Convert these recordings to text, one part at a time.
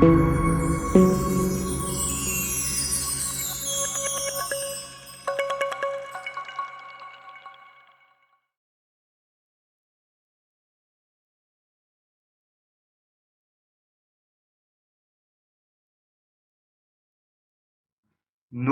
No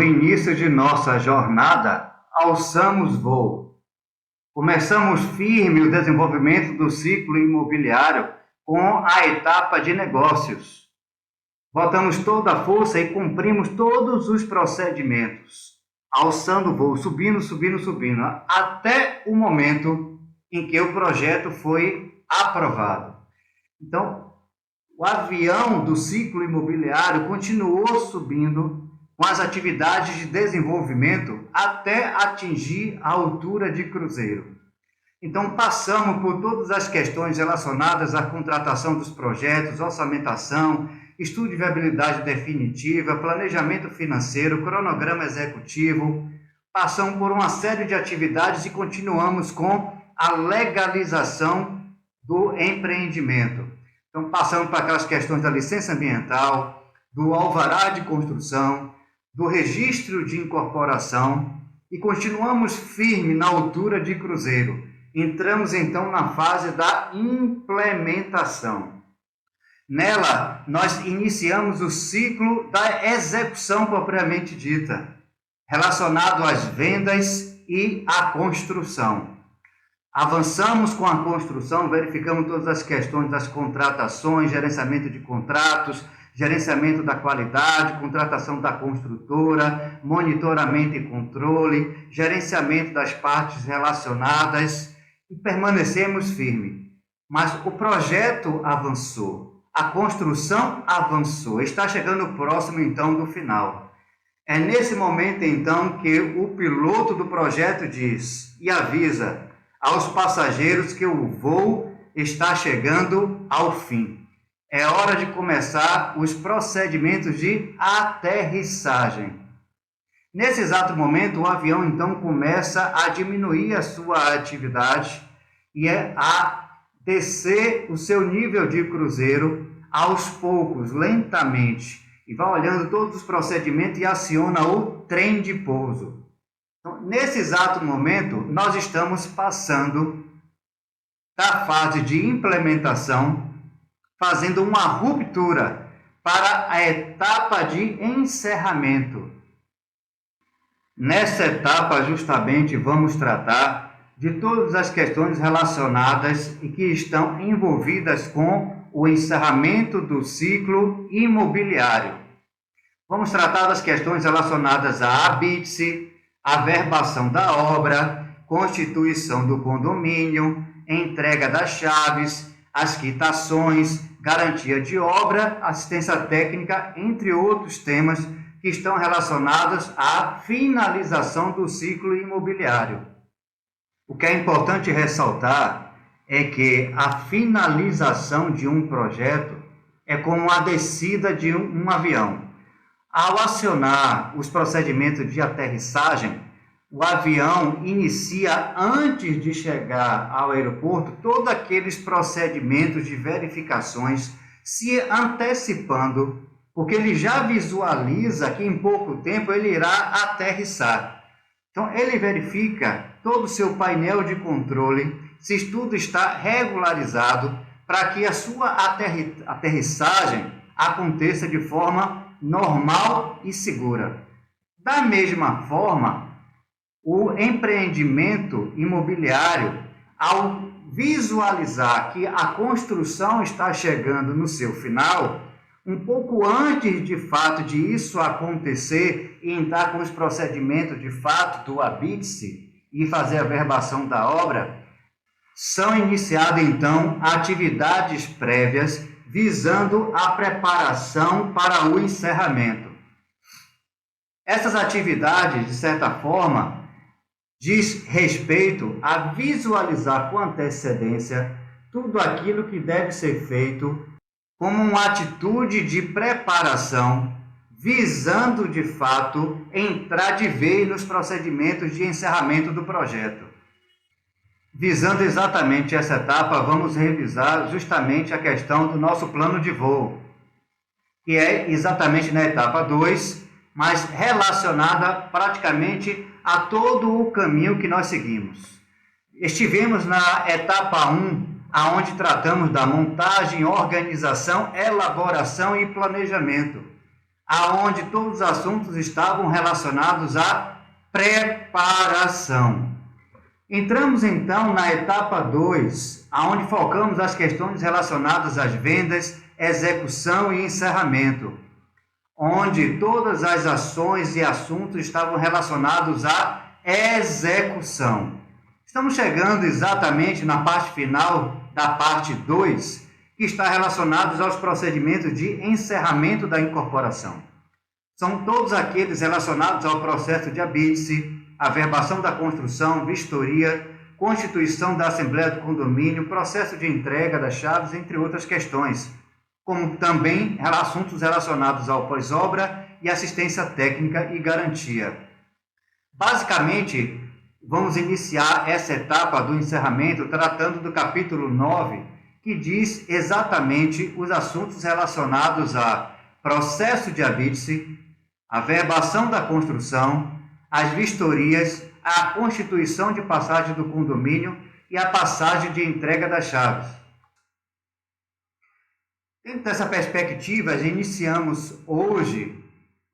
início de nossa jornada, alçamos voo. Começamos firme o desenvolvimento do ciclo imobiliário com a etapa de negócios. Botamos toda a força e cumprimos todos os procedimentos, alçando voo, subindo, até o momento em que o projeto foi aprovado. Então, o avião do ciclo imobiliário continuou subindo com as atividades de desenvolvimento até atingir a altura de cruzeiro. Então, passamos por todas as questões relacionadas à contratação dos projetos, orçamentação, estudo de viabilidade definitiva, planejamento financeiro, cronograma executivo. Passamos por uma série de atividades e continuamos com a legalização do empreendimento. Então, passamos para aquelas questões da licença ambiental, do alvará de construção, do registro de incorporação e continuamos firme na altura de cruzeiro. Entramos então na fase da implementação. Nela, nós iniciamos o ciclo da execução propriamente dita, relacionado às vendas e à construção. Avançamos com a construção, verificamos todas as questões das contratações, gerenciamento de contratos, gerenciamento da qualidade, contratação da construtora, monitoramento e controle, gerenciamento das partes relacionadas e permanecemos firmes. Mas o projeto avançou, a construção avançou, está chegando próximo então do final. É nesse momento então que o piloto do projeto diz e avisa aos passageiros que o voo está chegando ao fim. É hora de começar os procedimentos de aterrissagem. Nesse exato momento, o avião então começa a diminuir a sua atividade e a descer o seu nível de cruzeiro aos poucos, lentamente. E vai olhando todos os procedimentos e aciona o trem de pouso. Então, nesse exato momento, nós estamos passando da fase de implementação, fazendo uma ruptura para a etapa de encerramento. Nessa etapa, justamente, vamos tratar de todas as questões relacionadas e que estão envolvidas com o encerramento do ciclo imobiliário. Vamos tratar das questões relacionadas à habite-se, averbação da obra, constituição do condomínio, entrega das chaves, as quitações, garantia de obra, assistência técnica, entre outros temas que estão relacionados à finalização do ciclo imobiliário. O que é importante ressaltar é que a finalização de um projeto é como a descida de um avião. Ao acionar os procedimentos de aterrissagem, o avião inicia, antes de chegar ao aeroporto, todos aqueles procedimentos de verificações, se antecipando, porque ele já visualiza que em pouco tempo ele irá aterrissar. Então, ele verifica todo o seu painel de controle, se tudo está regularizado, para que a sua aterrissagem aconteça de forma normal e segura. Da mesma forma, o empreendimento imobiliário, ao visualizar que a construção está chegando no seu final, um pouco antes de fato de isso acontecer e entrar com os procedimentos de fato do habite-se e fazer a verbação da obra, são iniciadas então atividades prévias visando a preparação para o encerramento. Essas atividades, de certa forma, diz respeito a visualizar com antecedência tudo aquilo que deve ser feito como uma atitude de preparação, visando de fato entrar de vez nos procedimentos de encerramento do projeto. Visando exatamente essa etapa, vamos revisar justamente a questão do nosso plano de voo. que é exatamente na etapa 2, mas relacionada praticamente a todo o caminho que nós seguimos. Estivemos na etapa 1, aonde tratamos da montagem, organização, elaboração e planejamento, aonde todos os assuntos estavam relacionados à preparação. Entramos então na etapa 2, aonde focamos as questões relacionadas às vendas, execução e encerramento, onde todas as ações e assuntos estavam relacionados à execução. Estamos chegando exatamente na parte final da parte 2, que está relacionados aos procedimentos de encerramento da incorporação. São todos aqueles relacionados ao processo de habite-se, averbação da construção, vistoria, constituição da Assembleia do Condomínio, processo de entrega das chaves, entre outras questões, como também assuntos relacionados ao pós-obra e assistência técnica e garantia. Basicamente, vamos iniciar essa etapa do encerramento tratando do capítulo 9, que diz exatamente os assuntos relacionados a processo de habite-se, averbação da construção, as vistorias, a constituição de passagem do condomínio e a passagem de entrega das chaves. Dentro dessa perspectiva, iniciamos hoje,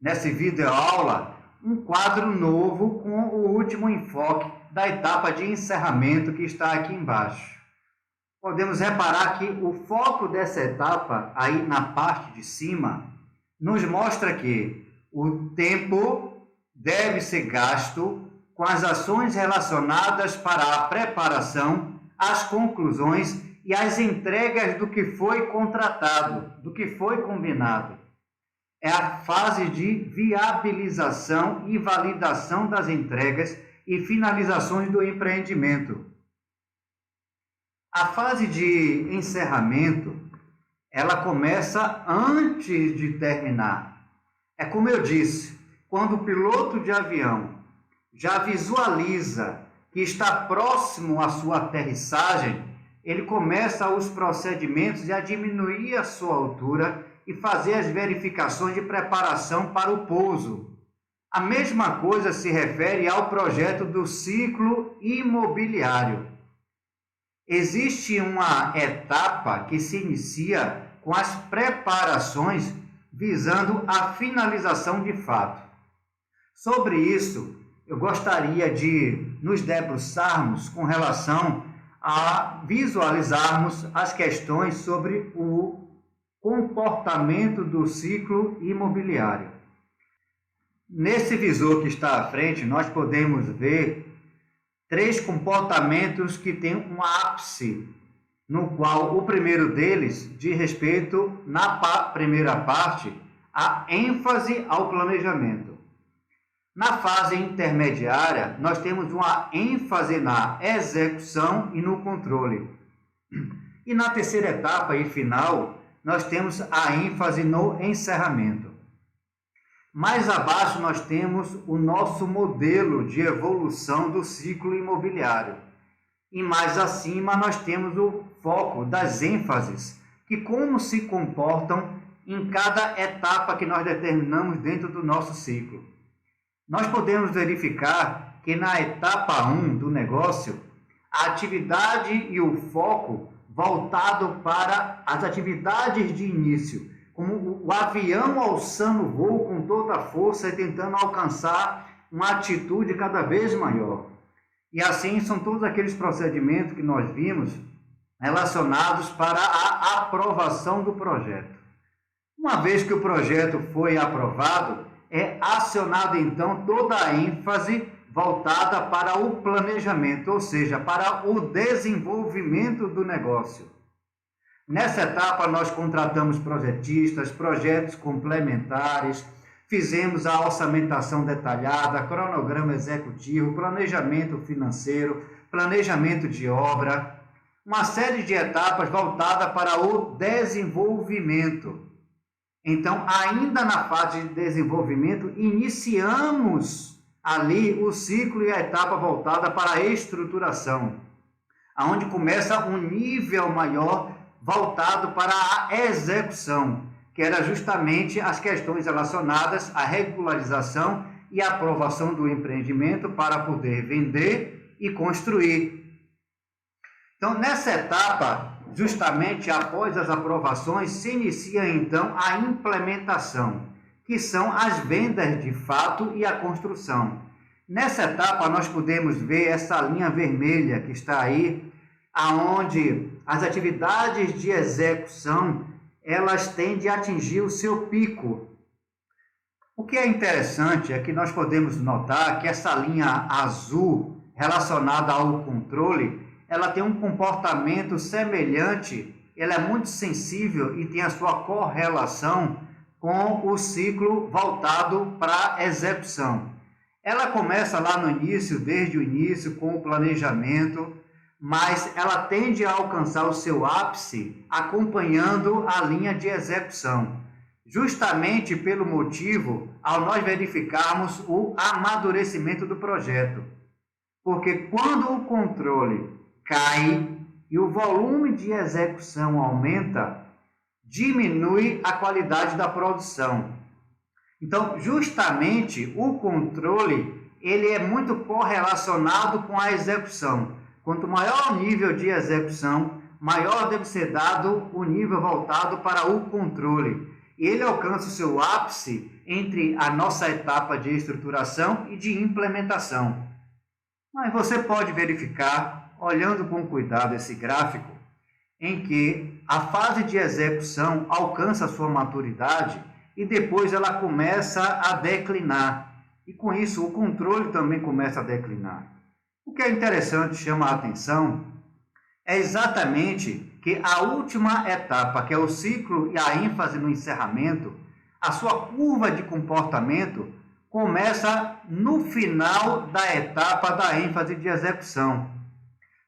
nessa videoaula, um quadro novo com o último enfoque da etapa de encerramento que está aqui embaixo. Podemos reparar que o foco dessa etapa, aí na parte de cima, nos mostra que o tempo deve ser gasto com as ações relacionadas para a preparação, as conclusões e as entregas do que foi contratado, do que foi combinado. É a fase de viabilização e validação das entregas e finalizações do empreendimento. A fase de encerramento, ela começa antes de terminar. É como eu disse, quando o piloto de avião já visualiza que está próximo à sua aterrissagem, ele começa os procedimentos a diminuir a sua altura e fazer as verificações de preparação para o pouso. A mesma coisa se refere ao projeto do ciclo imobiliário. Existe uma etapa que se inicia com as preparações visando a finalização de fato. Sobre isso, eu gostaria de nos debruçarmos com relação a visualizarmos as questões sobre o comportamento do ciclo imobiliário. Nesse visor que está à frente, nós podemos ver 3 comportamentos que têm um ápice, no qual o primeiro deles diz respeito, na primeira parte, à ênfase ao planejamento. Na fase intermediária, nós temos uma ênfase na execução e no controle. E na terceira etapa e final, nós temos a ênfase no encerramento. Mais abaixo, nós temos o nosso modelo de evolução do ciclo imobiliário. E mais acima, nós temos o foco das ênfases, que como se comportam em cada etapa que nós determinamos dentro do nosso ciclo. Nós podemos verificar que na etapa 1 do negócio, a atividade e o foco voltado para as atividades de início, como o avião alçando o voo com toda a força e tentando alcançar uma altitude cada vez maior. E assim são todos aqueles procedimentos que nós vimos relacionados para a aprovação do projeto. Uma vez que o projeto foi aprovado, é acionada então toda a ênfase voltada para o planejamento, ou seja, para o desenvolvimento do negócio. Nessa etapa nós contratamos projetistas, projetos complementares, fizemos a orçamentação detalhada, cronograma executivo, planejamento financeiro, planejamento de obra, uma série de etapas voltada para o desenvolvimento. Então, ainda na fase de desenvolvimento, iniciamos ali o ciclo e a etapa voltada para a estruturação, onde começa um nível maior voltado para a execução, que era justamente as questões relacionadas à regularização e aprovação do empreendimento para poder vender e construir. Então, nessa etapa, justamente após as aprovações, se inicia então a implementação, que são as vendas de fato e a construção. Nessa etapa, nós podemos ver essa linha vermelha que está aí, aonde as atividades de execução, elas tendem a atingir o seu pico. O que é interessante é que nós podemos notar que essa linha azul relacionada ao controle, ela tem um comportamento semelhante, ela é muito sensível e tem a sua correlação com o ciclo voltado para a execução. Ela começa lá no início, desde o início, com o planejamento, mas ela tende a alcançar o seu ápice acompanhando a linha de execução, justamente pelo motivo ao nós verificarmos o amadurecimento do projeto. Porque quando o controle cai e o volume de execução aumenta, diminui a qualidade da produção. Então, justamente o controle, ele é muito correlacionado com a execução. Quanto maior o nível de execução, maior deve ser dado o nível voltado para o controle. E ele alcança o seu ápice entre a nossa etapa de estruturação e de implementação. Mas você pode verificar, olhando com cuidado esse gráfico, em que a fase de execução alcança a sua maturidade e depois ela começa a declinar. E com isso o controle também começa a declinar. O que é interessante, chama a atenção, é exatamente que a última etapa, que é o ciclo e a ênfase no encerramento, a sua curva de comportamento começa no final da etapa da ênfase de execução,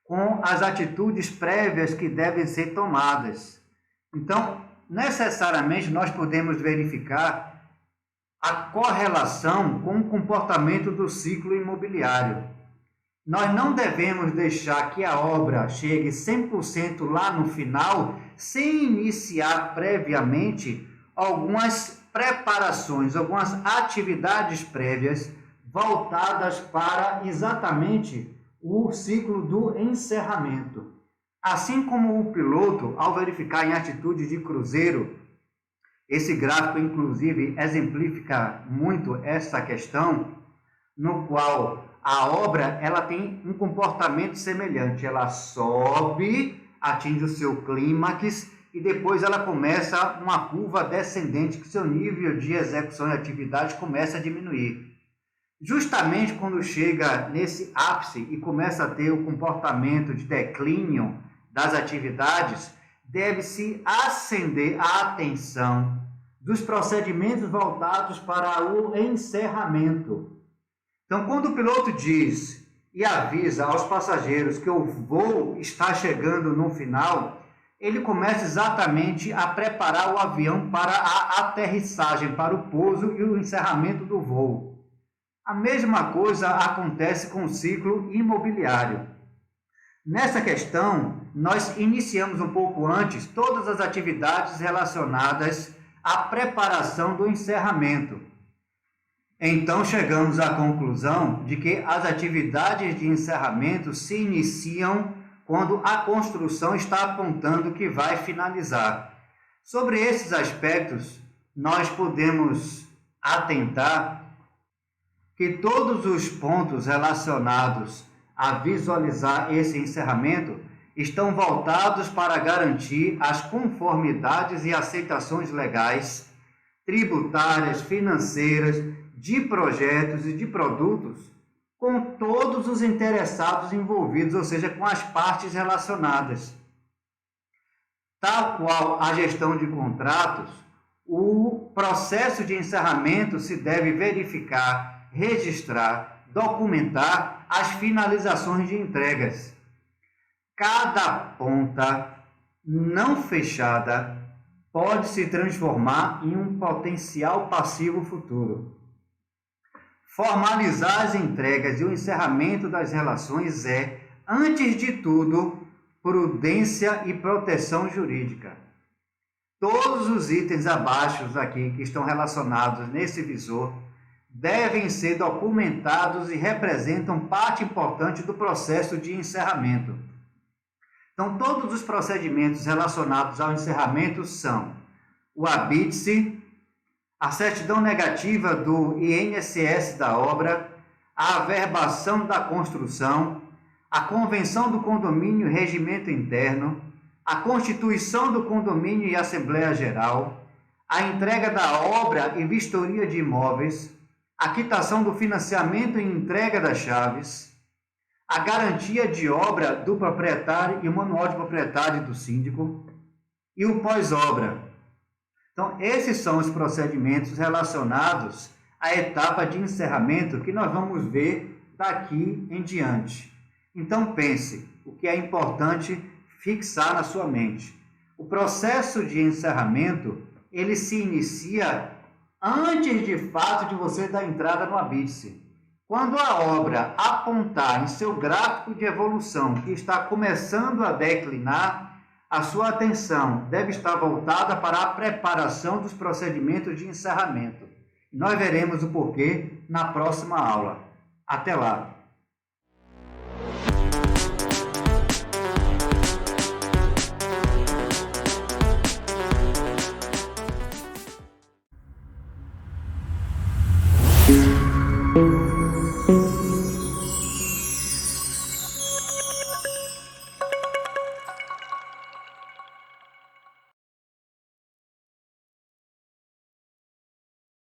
com as atitudes prévias que devem ser tomadas. Então, necessariamente nós podemos verificar a correlação com o comportamento do ciclo imobiliário. Nós não devemos deixar que a obra chegue 100% lá no final, sem iniciar previamente algumas preparações, algumas atividades prévias voltadas para exatamente o ciclo do encerramento. Assim como o piloto, ao verificar em atitude de cruzeiro, esse gráfico inclusive exemplifica muito essa questão, no qual a obra ela tem um comportamento semelhante, ela sobe, atinge o seu clímax e depois ela começa uma curva descendente, que seu nível de execução e atividade começa a diminuir. Justamente quando chega nesse ápice e começa a ter o comportamento de declínio das atividades, deve-se acender a atenção dos procedimentos voltados para o encerramento. Então, quando o piloto diz e avisa aos passageiros que o voo está chegando no final, ele começa exatamente a preparar o avião para a aterrissagem, para o pouso e o encerramento do voo. A mesma coisa acontece com o ciclo imobiliário. Nessa questão, nós iniciamos um pouco antes todas as atividades relacionadas à preparação do encerramento. Então, chegamos à conclusão de que as atividades de encerramento se iniciam quando a construção está apontando que vai finalizar. Sobre esses aspectos, nós podemos atentar que todos os pontos relacionados a visualizar esse encerramento estão voltados para garantir as conformidades e aceitações legais, tributárias, financeiras, de projetos e de produtos com todos os interessados envolvidos, ou seja, com as partes relacionadas. Tal qual a gestão de contratos, o processo de encerramento se deve verificar, registrar, documentar as finalizações de entregas. Cada ponta não fechada pode se transformar em um potencial passivo futuro. Formalizar as entregas e o encerramento das relações é, antes de tudo, prudência e proteção jurídica. Todos os itens abaixo aqui que estão relacionados nesse visor devem ser documentados e representam parte importante do processo de encerramento. Então, todos os procedimentos relacionados ao encerramento são o habite-se, a certidão negativa do INSS da obra, a averbação da construção, a convenção do condomínio e regimento interno, a constituição do condomínio e assembleia geral, a entrega da obra e vistoria de imóveis, a quitação do financiamento e entrega das chaves, a garantia de obra do proprietário e o manual de propriedade do síndico e o pós-obra. Então, esses são os procedimentos relacionados à etapa de encerramento que nós vamos ver daqui em diante. Então, pense o que é importante fixar na sua mente. O processo de encerramento, ele se inicia antes de fato de você dar entrada no habite-se. Quando a obra apontar em seu gráfico de evolução que está começando a declinar, a sua atenção deve estar voltada para a preparação dos procedimentos de encerramento. Nós veremos o porquê na próxima aula. Até lá!